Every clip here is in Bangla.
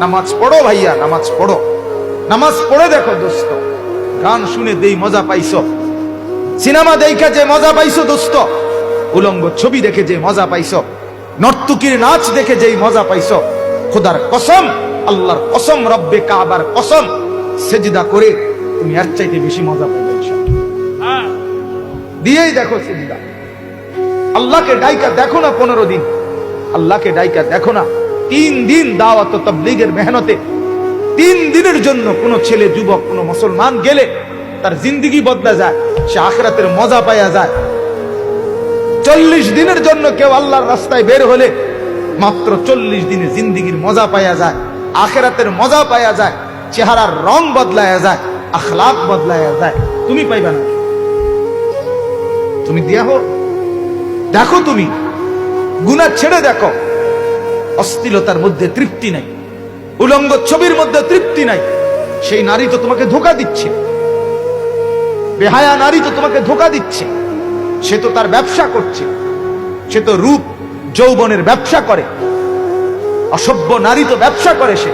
নামাজ পড়ো ভাইয়া, নামাজ পড়ো, নামাজ পড়ে দেখো দোস্ত। গান শুনে দেই মজা পাইছো, সিনেমা দেখা যে মজা পাইছো দোস্ত, উলঙ্গ ছবি দেখে যে মজা পাইছো, নর্তকীর নাচ দেখে যেই মজা পাইছো, খোদার কসম, আল্লাহর কসম, রব্বে কাবার কসম, সেজদা করে তুমি এর চাইতে বেশি মজা পাইবে ইনশাআল্লাহ। দিয়েই দেখো সেজদা। আল্লাহকে ডাইকা দেখো না 15 দিন, আল্লাহকে ডাইকা দেখো না 3 দিন দাওয়াত ও তাবলীগের মেহনতে। 3 দিনের জন্য কোন ছেলে, যুবক, কোন মুসলমান গেলে তার জিন্দেগি বদলা যায়, সে আখিরাতের মজা পাওয়া যায়। 40 দিনের জন্য কেউ আল্লাহর রাস্তায় বের হলে মাত্র 40 দিনে জিন্দেগির মজা পাওয়া যায়, আখিরাতের মজা পাওয়া যায়, চেহারার রং বদলায়া যায়, আখলাক বদলায়া যায়। তুমি পাইবা না? তুমি দেখো, দেখো তুমি গুনাহ ছেড়ে দেখো। অশ্লীলতার মধ্যে তৃপ্তি নাই, উলঙ্গ ছবির মধ্যে তৃপ্তি নাই। সেই নারী তো তোমাকে ধোঁকা দিচ্ছে, বেহায়া নারী তো তোমাকে ধোঁকা দিচ্ছে। সে তো তার ব্যবসা করছে, সে তো রূপ যৌবনের ব্যবসা করে। অসভ্য নারী তো ব্যবসা করে। সে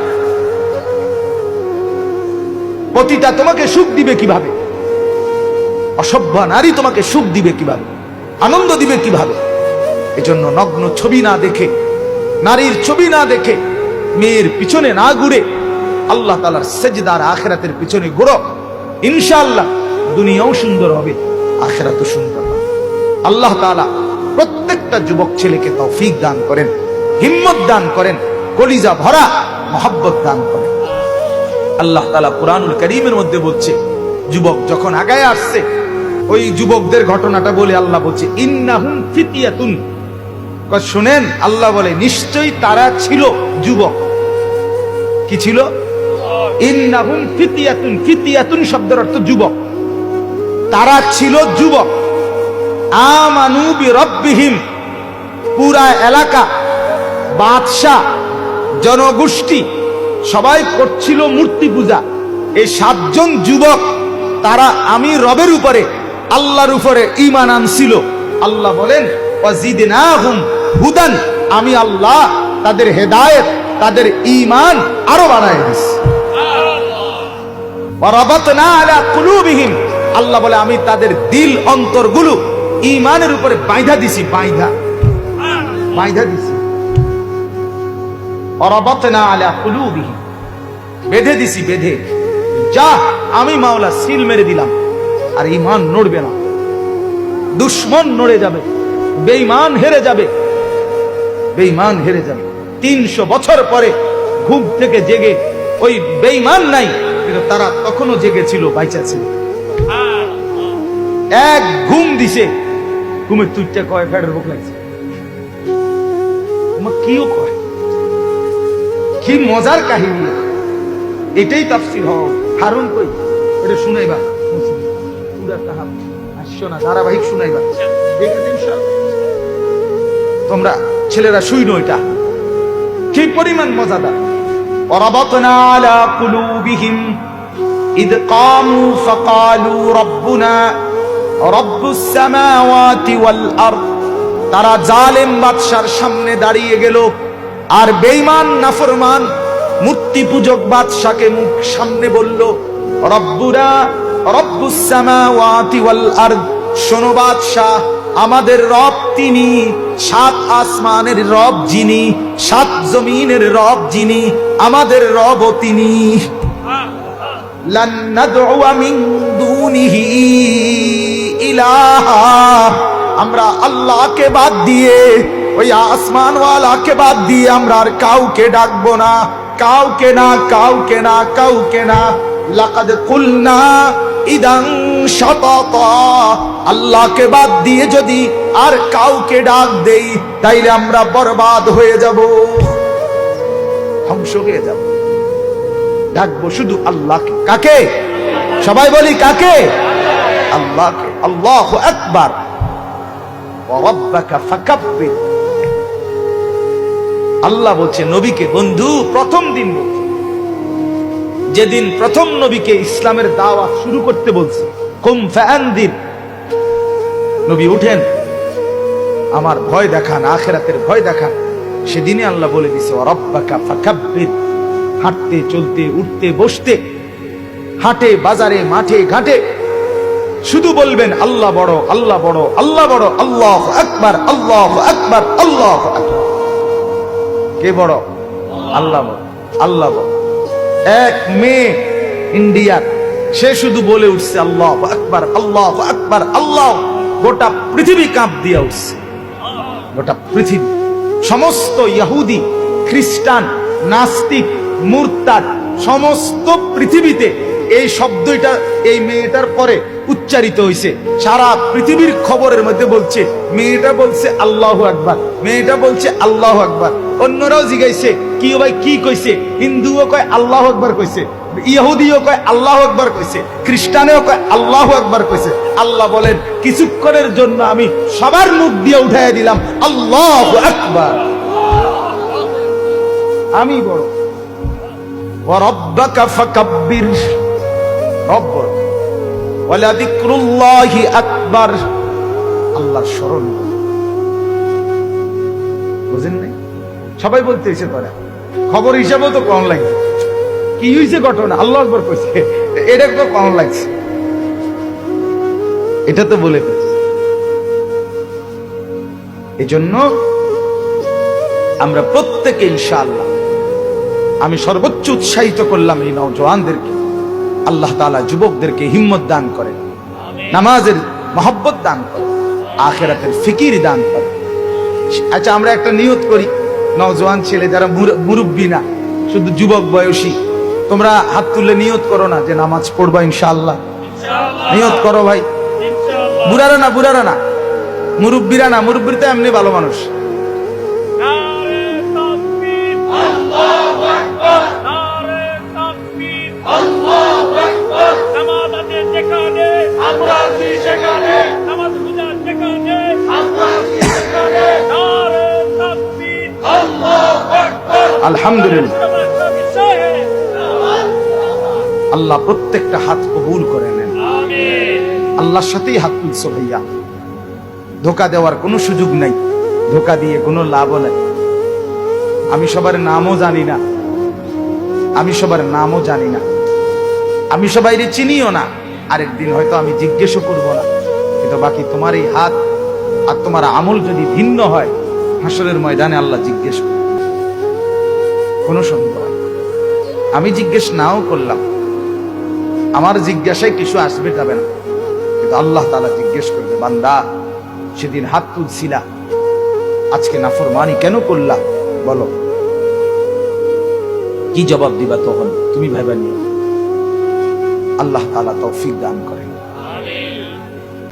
পতিতা তোমাকে সুখ দিবে কিভাবে? অসভ্য নারী তোমাকে সুখ দিবে কিভাবে, আনন্দ দিবে কিভাবে? এজন্য নগ্ন ছবি না দেখে, নারীর ছবি না দেখে, মেয়ের পিছনে না ঘুরে আল্লাহ তাআলার সেজদার আখিরাতের পিছনে ঘুরো। ইনশাআল্লাহ দুনিয়াও সুন্দর হবে, আখিরাতও সুন্দর হবে। আল্লাহ তাআলা প্রত্যেকটা যুবক ছেলেকে তৌফিক দান করেন, হিম্মত দান করেন, কলিজা ভরা মহব্বত দান করেন। আল্লাহ তাআলা কুরআনুল কারীমের মধ্যে বলছে, যুবক যখন আগায় আসছে, ওই যুবকদের ঘটনাটা বলে আল্লাহ বলছে, ইন্নাহুম ফিতিয়াতুন। শুনেন, আল্লাহ বলে নিশ্চয়ই তারা ছিল যুবক। কি ছিল? ইন্নাহুম ফিতিয়াতুন। ফিতিয়াতুন শব্দের অর্থ যুবক। তারা ছিল যুবক। আমানু বিরব্বিহিম। পুরা এলাকা, বাদশাহ, জনগোষ্ঠী সবাই করছিল মূর্তি পূজা। এই 7 জন যুবক, তারা আমি রবের উপরে, আল্লাহর উপরে ঈমান আনছিল। আল্লাহ বলেন ওয়াজিদনাহুম হুদান। আমি আল্লাহ তাদের হেদায়েত, তাদের ঈমান আরো বাড়ায় দিয়েছি। ওয়ারাবাতনা আলা কুলুবিহিম। আল্লাহ বলে আমি তাদের দিল অন্তরগুলো ঈমানের উপরে বাইধা দিছি, বাইধা দিছি। ওয়ারাবাতনা আলা কুলুবিহিম, বেঁধে দিছি, বেঁধে। যা আমি মাওলা সিল মেরে দিলাম, আর ঈমান নড়বে না। দুশমন নড়ে যাবে, বেঈমান হেরে যাবে, বেঈমান হেরে যাবে। 300 বছর পরে ঘুম থেকে জেগে, ওই বেঈমান নাই, কিন্তু তারা তখনও জেগেছিল, বাইচা ছিল। এক ঘুম দিছে, ঘুমের তুইটা কয় ফেডের বুক লাগছে, তোমার কিও কয়। কি মজার কাহিনী! এটাই তাফসীর হও। হারুন কই এটা শুনাইবা, পুরা তাহাব আসছো না, ধারাবাহিক শুনাইবা। তোমরা ছেলেরা শুইনো, এটা কি পরিমাণ মজাদার। ওয়ারাবাতনা আলা কুলুবিহিম ইদ কামু ফাকালু রব্বুনা রব্বুস সামাওয়াতি ওয়াল আরদ। তারা জালেম বাদশার সামনে দাঁড়িয়ে গেল, আর বেঈমান নাফরমান মূর্তি পূজক বাদশাকে মুখ সামনে বলল, রব্বুনা রব্বুস সামাওয়াতি ওয়াল আরদ। শোনো বাদশাহ, আমাদের রব তিনি, 7 আসমানের রব যিনি, 7 জমিনের রব যিনি, আমাদের রব তিনি। লান নাদউ মিন দুনিহি ইলাহা। আমরা আল্লাহকে বাদ দিয়ে, ওই আসমানওয়ালাকে বাদ দিয়ে আমরা আর কাউকে ডাকবো না, কাউকে না, কাউকে না, কাউকে না। লাকাদ কুলনা ইদান শাতাতা। আল্লাহকে বাদ দিয়ে যদি আর কাউকে ডাক দেই, তাইলে আমরা বরবাদ হয়ে যাব, ধ্বংস হয়ে যাব। ডাকবো শুধু আল্লাহকে। কাকে? সবাই বলি কাকে? আল্লাহকে। আল্লাহু আকবার। ওয়া রাব্বাকা ফাকাব্বির। আল্লাহ বলছে নবীকে, বন্ধু প্রথম দিন বলছে, যেদিন প্রথম নবীকে ইসলামের দাওয়াত শুরু করতে বলছে, কুম ফাআনদির, নবী উঠেন, আমার ভয় দেখান, আখিরাতের ভয় দেখান। সেদিনে আল্লাহ বলে দিছে ওয়া রাব্বাকা ফাকাব্বির, হাঁটতে চলতে উঠতে বসতে, হাটে বাজারে মাঠে ঘাটে শুধু বলবেন আল্লাহ বড়, আল্লাহ বড়, আল্লাহ বড়, আল্লাহু আকবার, আল্লাহু আকবার, আল্লাহু আকবার। কে বড়? আল্লাহ বড়, আল্লাহ বড়। এক মেয়ে ইন্ডিয়ার, সে শুধু বলে উঠছে আল্লাহু আকবার, আল্লাহু আকবার, আল্লাহ। গোটা পৃথিবী কাঁপ দিয়ে উঠছে, গোটা পৃথিবী। সমস্ত ইহুদি, খ্রিস্টান, নাস্তিক, মুরতাদ সমস্ত পৃথিবীতে এই শব্দটা এই মেয়েটার পরে উচ্চারিত হয়েছে। সারা পৃথিবীর খবরের মধ্যে বলছে মেয়েটা বলছে আল্লাহু আকবার, মেয়েটা বলছে আল্লাহু আকবার। অন্যরাও জিজ্ঞাসে কি ভাই কি কইছে? হিন্দুও কয় আল্লাহু আকবার কইছে, ইহুদিও কয় আল্লাহু আকবার কইছে, খ্রিস্টানেও কয় আল্লাহু আকবার কইছে। আল্লাহ বলেন কিছুক্ষণের জন্য আমি সবার মুখ দিয়ে উঠাইয়া দিলাম আল্লাহু আকবার, আমি বড়। ওয়া রাব্বাকা ফাকাব্বির, রব বড়। ওয়ালা যিকরুল্লাহি আকবার, আল্লাহর স্মরণ। বুঝেন নাই? সবাই বলতে এসে করে খবর হিসাবেও তো কম লাগছে। কি হয়েছে ঘটনা? আল্লাহু আকবার কইছে, এটা তো কম লাগছে, এটা তো বলে ফেলছে। এজন্য আমরা প্রত্যেকে ইনশাআল্লাহ, আমি সর্বোচ্চ উৎসাহিত করলাম এই নওজওয়ানদেরকে, আল্লাহ তাআলা যুবকদেরকে হিম্মত দান করেন, নামাজের মহব্বত দান করেন, আখিরাতের ফিকির দান করেন। আচ্ছা, আমরা একটা নিয়ত করি, নওজওয়ান ছেলে যারা মুরব্বী না, শুধু যুবক বয়সী, তোমরা হাত তুলে নিয়ত করো না যে নামাজ পড়বা ইনশাআল্লাহ। নিয়ত করো ভাই, বুড়ারা না, বুড়ারা না, মুরব্বীরা না, মুরব্বীরা তো এমনি ভালো মানুষ। আলহামদুলিল্লাহ, আল্লাহ প্রত্যেকটা হাত কবুল করে নেন। আল্লাহর সাথেই হাত তুলছো ভাইয়া, ধোকা দেওয়ার কোনো সুযোগ নাই, ধোকা দিয়ে কোনো লাভও নাই। আমি সবার নামও জানি না, আমি সবার নামও জানি না, আমি সবাইরে চিনিও না। আরেকদিন হয়তো আমি জিজ্ঞেসও করবো না, কিন্তু বাকি তোমার এই হাত আর তোমার আমল যদি ভিন্ন হয়, হাসরের ময়দানে আল্লাহ জিজ্ঞেস করবে, কোনো সন্দেহ হয়। আমি জিজ্ঞেস নাও করলাম, আমার জিজ্ঞাসায় কিছু আসবে যাবে না, কিন্তু আল্লাহ তাআলা জিজ্ঞেস করবে, বান্দা সেদিন হাত তুলছিলা, আজকে নাফরমানি কেন করলা? বলো, কি জবাব দিবা তখন? তুমি ভাইবা নিও। আল্লাহ তাআলা তৌফিক দান করেন।